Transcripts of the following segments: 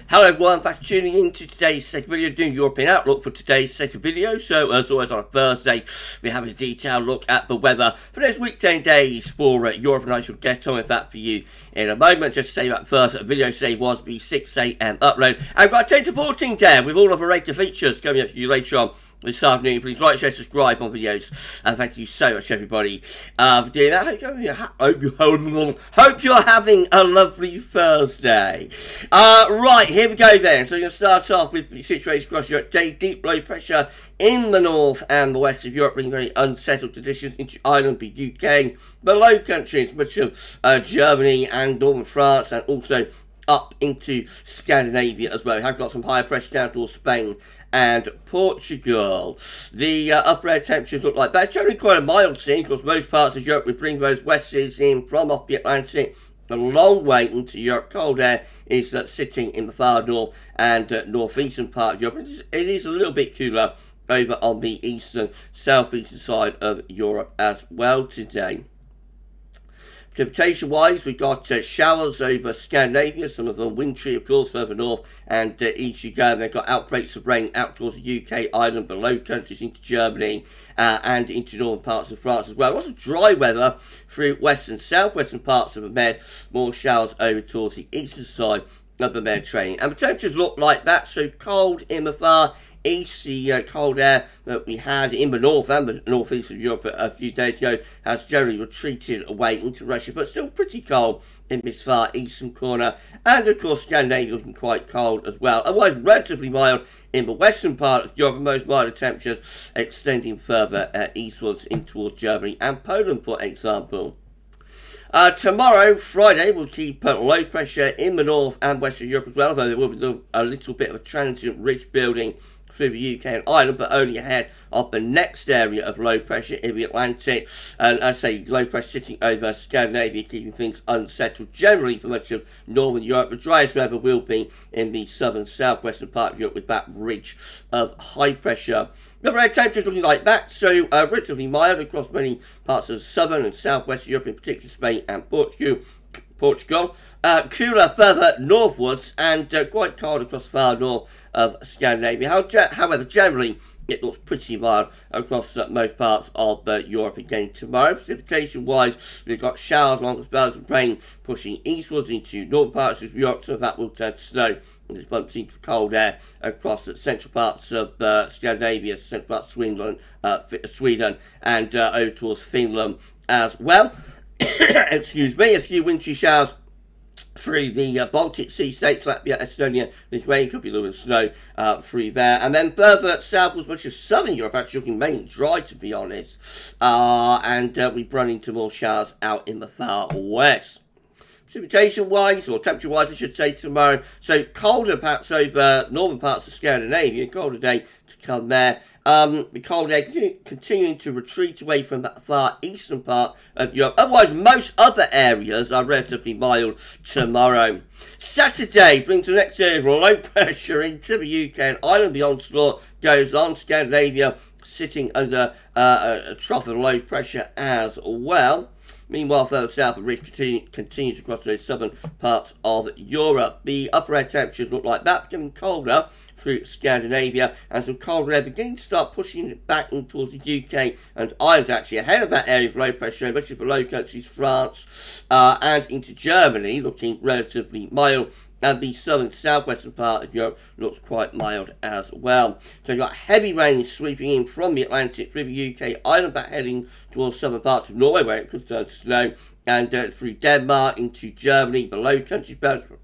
Hello everyone, thanks for tuning in to today's second video, doing European Outlook for today's second video. So as always on a Thursday, we're having a detailed look at the weather for those weekday days for Europe, and I shall get on with that for you in a moment. Just to say that first video today was the 6 AM upload. I've got a 10 to 14 down with all of the regular features coming up for you later on this afternoon. Please like, share, subscribe on videos, and thank you so much everybody for doing that. Hope you're having a lovely Thursday. Right, here we go then. So we're going to start off with the situation across Europe today. Deep low pressure in the north and the west of Europe, bringing very unsettled conditions into Ireland, the UK, the Low Countries, much of Germany and northern France, and also up into Scandinavia as well. We have got some higher pressure down towards Spain and Portugal. The upper air temperatures look like that. It's generally quite a mild scene because most parts of Europe will bring those westerlies in from off the Atlantic a long way into Europe. Cold air is sitting in the far north and northeastern part of Europe. It is a little bit cooler over on the eastern, southeastern side of Europe as well today. Precipitation-wise, we've got showers over Scandinavia, some of them wintry, of course, further north, and east you go. They've got outbreaks of rain out towards the UK, Ireland, the Low Countries, into Germany, and into northern parts of France as well. Lots of dry weather through western, southwestern parts of the Med. More showers over towards the eastern side of the Mediterranean. And the temperatures look like that, so cold in the far east. The cold air that we had in the north and the northeast of Europe a few days ago has generally retreated away into Russia, but still pretty cold in this far eastern corner. And of course Scandinavia looking quite cold as well. Otherwise relatively mild in the western part of Europe, and most milder temperatures extending further eastwards in towards Germany and Poland, for example. Tomorrow, Friday, we'll keep low pressure in the north and west of Europe as well, although there will be a little bit of a transient ridge building through the UK and Ireland, but only ahead of the next area of low pressure in the Atlantic. And I say low pressure sitting over Scandinavia, keeping things unsettled generally for much of northern Europe. The driest weather will be in the southern, southwestern part of Europe with that ridge of high pressure. The air temperatures looking like that, so relatively mild across many parts of southern and southwest Europe, in particular Spain and Portugal. Cooler further northwards and quite cold across the far north of Scandinavia. However, generally it looks pretty mild across most parts of Europe again tomorrow. Precipitation-wise, we've got showers along with spells of rain pushing eastwards into northern parts of Europe, so that will turn to snow. And this bumps into cold air across the central parts of Scandinavia, central parts of Sweden, and over towards Finland as well. Excuse me, a few wintry showers through the Baltic Sea states, Latvia, Estonia, Lithuania. Could be a little bit of snow through there. And then further southwards, much of southern Europe, actually looking mainly dry, to be honest. And we run into more showers out in the far west. Precipitation-wise, or temperature-wise, I should say, tomorrow. So colder perhaps over northern parts of Scandinavia. Colder day to come there. The cold air continuing to retreat away from that far eastern part of Europe. Otherwise, most other areas are relatively mild tomorrow. Saturday brings the next area of low pressure into the UK and Ireland. The onslaught goes on. Scandinavia sitting under a trough of low pressure as well. Meanwhile, further south, the ridge continues across those southern parts of Europe. The upper air temperatures look like that, becoming colder through Scandinavia, and some colder air beginning to start pushing it back in towards the UK and Ireland, actually ahead of that area of low pressure, much of the Low Countries, France, and into Germany, looking relatively mild. And the southern southwestern part of Europe looks quite mild as well. So you've got heavy rain sweeping in from the Atlantic through the UK, Ireland, back heading towards southern parts of Norway where it could turn to snow, and through Denmark into Germany, the Low Countries,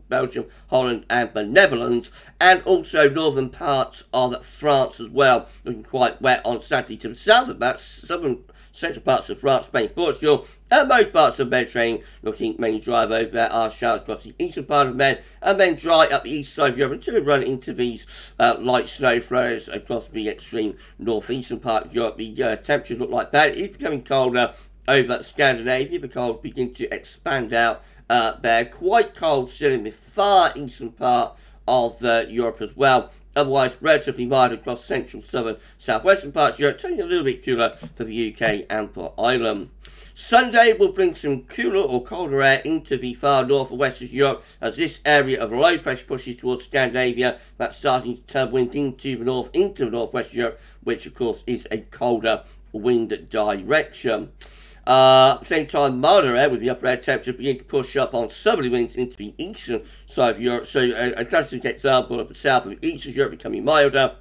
Belgium, Holland and the Netherlands, and also northern parts of France as well, looking quite wet on Saturday. To the south of that, southern central parts of France, Spain, Portugal, and most parts of the Mediterranean looking mainly dry over there. Are showers across the eastern part of Med, and then dry up the east side of Europe until we run into these light snow flows across the extreme northeastern part of Europe. The temperatures look like that. It is becoming colder over Scandinavia. The cold begin to expand out there. Quite cold still in the far eastern part of Europe as well. Otherwise, relatively mild across central, southern, southwestern parts of Europe, turning a little bit cooler for the UK and for Ireland. Sunday will bring some cooler or colder air into the far north and west of Europe as this area of low pressure pushes towards Scandinavia. That's starting to turn wind into the north, into the northwest Europe, which of course is a colder wind direction. At the same time, milder air with the upper air temperature begin to push up on southerly winds into the eastern side of Europe. So a classic example of the south of eastern Europe becoming milder,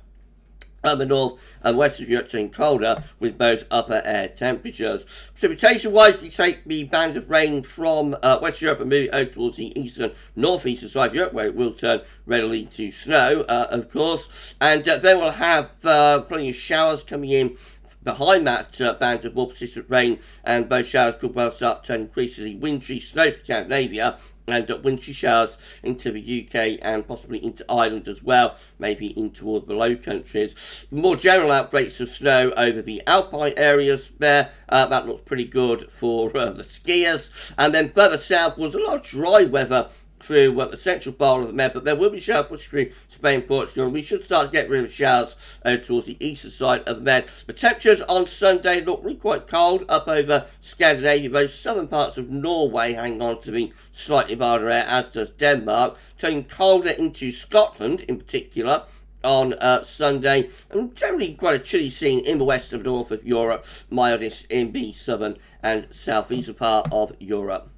and the north and west of Europe turning colder with those upper air temperatures. Precipitation-wise, we take the band of rain from West Europe and move it over towards the eastern, northeastern side of Europe, where it will turn readily to snow, of course. And then we'll have plenty of showers coming in behind that band of more persistent rain, and those showers could well start turning increasingly wintry snow for Scandinavia, and wintry showers into the UK and possibly into Ireland as well, maybe in towards the Low Countries. More general outbreaks of snow over the Alpine areas there. That looks pretty good for the skiers. And then further south was a lot of dry weather through the central part of the Med, but there will be showers pushing through Spain, Portugal, and we should start to get rid of showers towards the eastern side of the Med. The temperatures on Sunday look really quite cold up over Scandinavia. Those southern parts of Norway hang on to the slightly milder air, as does Denmark, turning colder into Scotland in particular on Sunday, and generally quite a chilly scene in the west and north of Europe, mildest in the southern and southeastern part of Europe.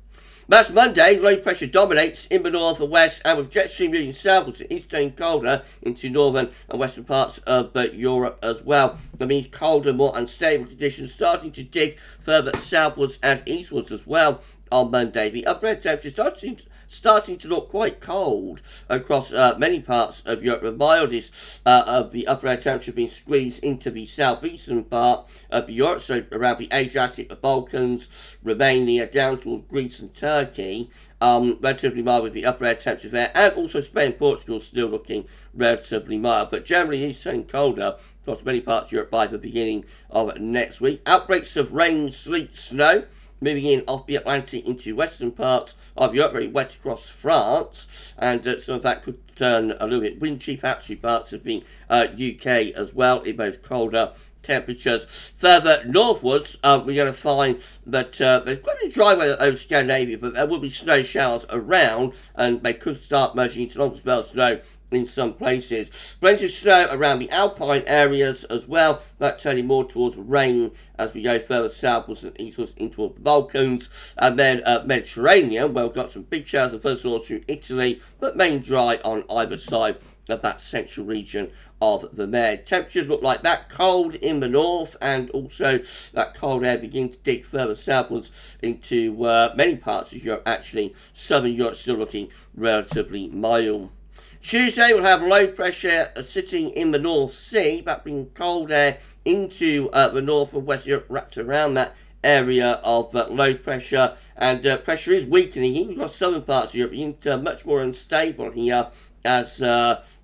That's Monday. Low pressure dominates in the north and west, and with jet stream moving southwards, it is turning colder into northern and western parts of Europe as well. That means colder, more unstable conditions starting to dig further southwards and eastwards as well on Monday. The upper air temperature starting to look quite cold across many parts of Europe. The mildest of the upper air temperature being squeezed into the southeastern part of Europe, so around the Adriatic, the Balkans, Romania, down towards Greece and Turkey. Relatively mild with the upper air temperatures there, and also Spain and Portugal still looking relatively mild, but generally it's turning colder across many parts of Europe by the beginning of next week. Outbreaks of rain, sleet, snow moving in off the Atlantic into western parts of Europe, very wet across France, and some of that could turn a little bit wintry, perhaps through parts of the UK as well, in both colder temperatures. Further northwards, we're going to find that there's quite a bit of dry weather over Scandinavia, but there will be snow showers around, and they could start merging into long spells of snow in some places. Plenty of snow around the Alpine areas as well, that turning more towards rain as we go further southwards and eastwards into the Balkans. And then Mediterranean, where we've got some big showers and first through Italy, but main dry on either side of that central region of the Med. Temperatures look like that cold in the north, and also that cold air beginning to dig further southwards into many parts of Europe. Actually, southern Europe still looking relatively mild. Tuesday we'll have low pressure sitting in the North Sea, that bringing cold air into the north and west Europe, wrapped around that area of low pressure, and pressure is weakening even across southern parts of Europe, into much more unstable here as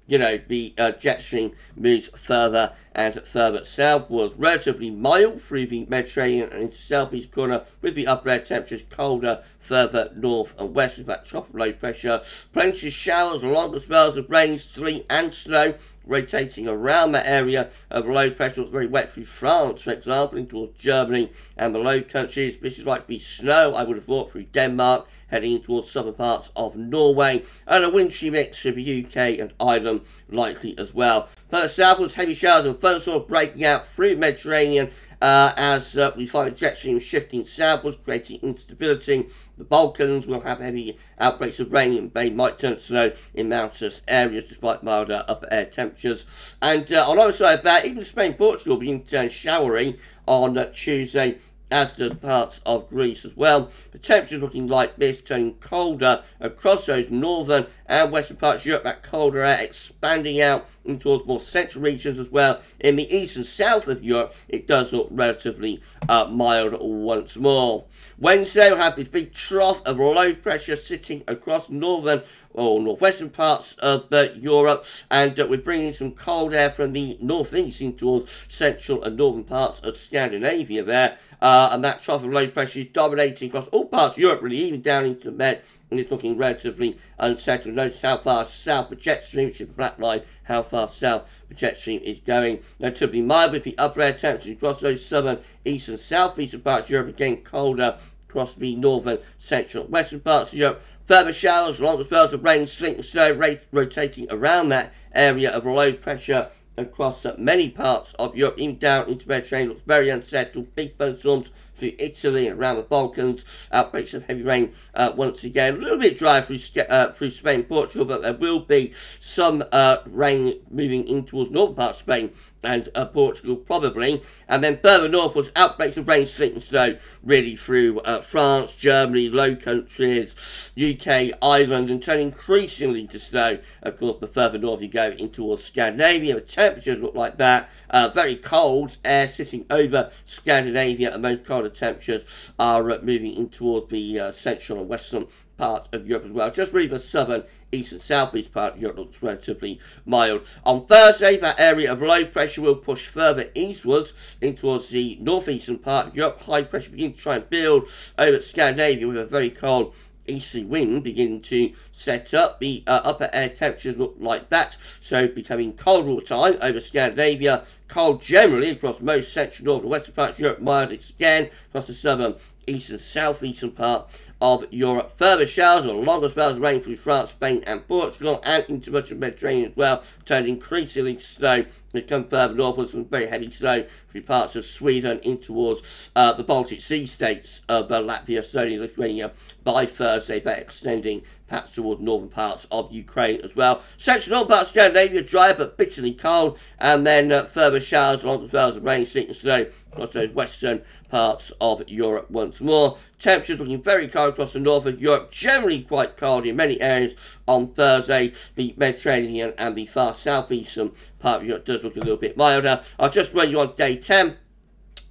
you know, the jet stream moves further and further southwards. Relatively mild through the Mediterranean and into southeast corner, with the upper air temperatures colder further north and west with that trough of low pressure. Plenty of showers, longer spells of rain, sleet and snow rotating around that area of low pressure. It's very wet through France, for example, into towards Germany and the Low Countries. This is likely to be snow, I would have thought, through Denmark, heading towards southern parts of Norway, and a wintry mix of the UK and Ireland likely as well. Further southwards, heavy showers and thunderstorms breaking out through the Mediterranean as we find a jet stream shifting southwards, creating instability. The Balkans will have heavy outbreaks of rain, and they might turn to snow in mountainous areas despite milder upper air temperatures. And on the other side of that, even Spain and Portugal begin to turn showery on Tuesday, as does parts of Greece as well. The temperature looking like this, turning colder across those northern and western parts of Europe, that colder air expanding out into towards more central regions as well. In the east and south of Europe, it does look relatively mild once more. Wednesday, we'll have this big trough of low pressure sitting across northern or northwestern parts of Europe, and we're bringing some cold air from the northeast in towards central and northern parts of Scandinavia there, and that trough of low pressure is dominating across all parts of Europe, really, even down into the Med, and it's looking relatively unsettled. Notice how far south the jet stream, which is the black line, how far south the jet stream is going. Now, to be mild with the upper air temperatures across those southern, east and southeastern parts of Europe, again colder across the northern, central, western parts of Europe. Further showers, longer spells of rain, sleet and snow rotating around that area of low pressure across many parts of Europe, even down into Mediterranean. Looks very unsettled. Big thunderstorms through Italy and around the Balkans. Outbreaks of heavy rain once again. A little bit dry through Spain and Portugal, but there will be some rain moving in towards northern parts of Spain and Portugal probably. And then further northwards, outbreaks of rain, sleet and snow really through France, Germany, Low Countries, UK, Ireland, and turning increasingly to snow. Of course, the further north you go in towards Scandinavia, the temperatures look like that. Very cold air sitting over Scandinavia, and most colder temperatures are moving in towards the central and western part of Europe as well. Just really the southern, east and southeast part of Europe looks relatively mild. On Thursday, that area of low pressure will push further eastwards in towards the northeastern part of Europe. High pressure begins to try and build over Scandinavia with a very cold easterly wind beginning to set up. The upper air temperatures look like that, so becoming cold all the time over Scandinavia. Cold generally across most central, northern and western parts of Europe. Mild again across the southern, east and southeastern part of Europe. Further showers or longer spells of rain through France, Spain and Portugal, and into much of the Mediterranean as well, turning increasingly to snow. They come further northwards from very heavy snow through parts of Sweden in towards the Baltic Sea states of Latvia, Estonia, Lithuania by Thursday, but extending perhaps towards northern parts of Ukraine as well. Central northern parts of Scandinavia, dry but bitterly cold, and then further showers, longer spells of rain, sleet and snow across those western parts of Europe once more. Temperatures looking very cold across the north of Europe, generally quite cold in many areas on Thursday. The Mediterranean and the far southeastern part of Europe does look a little bit milder. I'll just run you on day 10.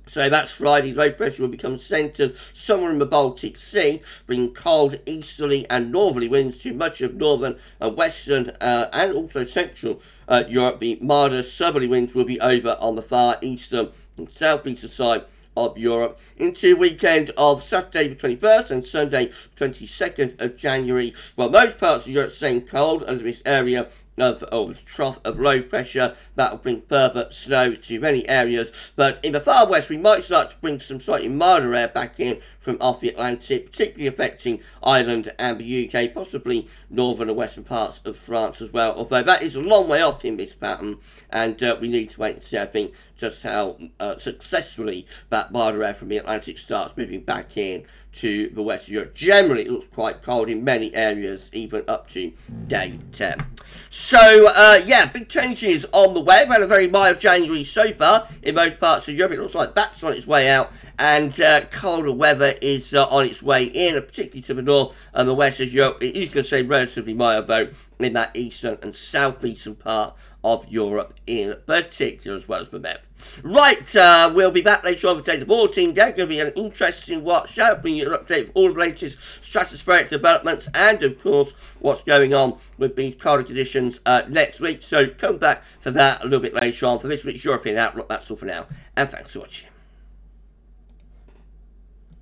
So that's Friday. Low pressure will become centred somewhere in the Baltic Sea, bringing cold easterly and northerly winds to much of northern and western and also central Europe. The milder southerly winds will be over on the far eastern and southeastern side of Europe into weekend of Saturday the 21st and Sunday 22nd of January. Well, most parts of Europe staying cold under this area of the trough of low pressure. That will bring further snow to many areas, but in the far west we might start to bring some slightly milder air back in from off the Atlantic, particularly affecting Ireland and the UK, possibly northern and western parts of France as well, although that is a long way off in this pattern, and we need to wait and see, I think, just how successfully that milder air from the Atlantic starts moving back in to the west of Europe. Generally, it looks quite cold in many areas, even up to day 10. So, yeah, big changes on the way. We've had a very mild January so far in most parts of Europe. It looks like that's on its way out, and colder weather is on its way in, particularly to the north and the west of Europe. It is going to stay relatively mild, though, in that eastern and southeastern part of Europe in particular, as well as the Med. Right, we'll be back later on with Day 14. There's going to be an interesting watch out, bringing you an update of all the latest stratospheric developments and, of course, what's going on with these colder conditions next week. So come back for that a little bit later on. For this week's European Outlook, that's all for now, and thanks for watching.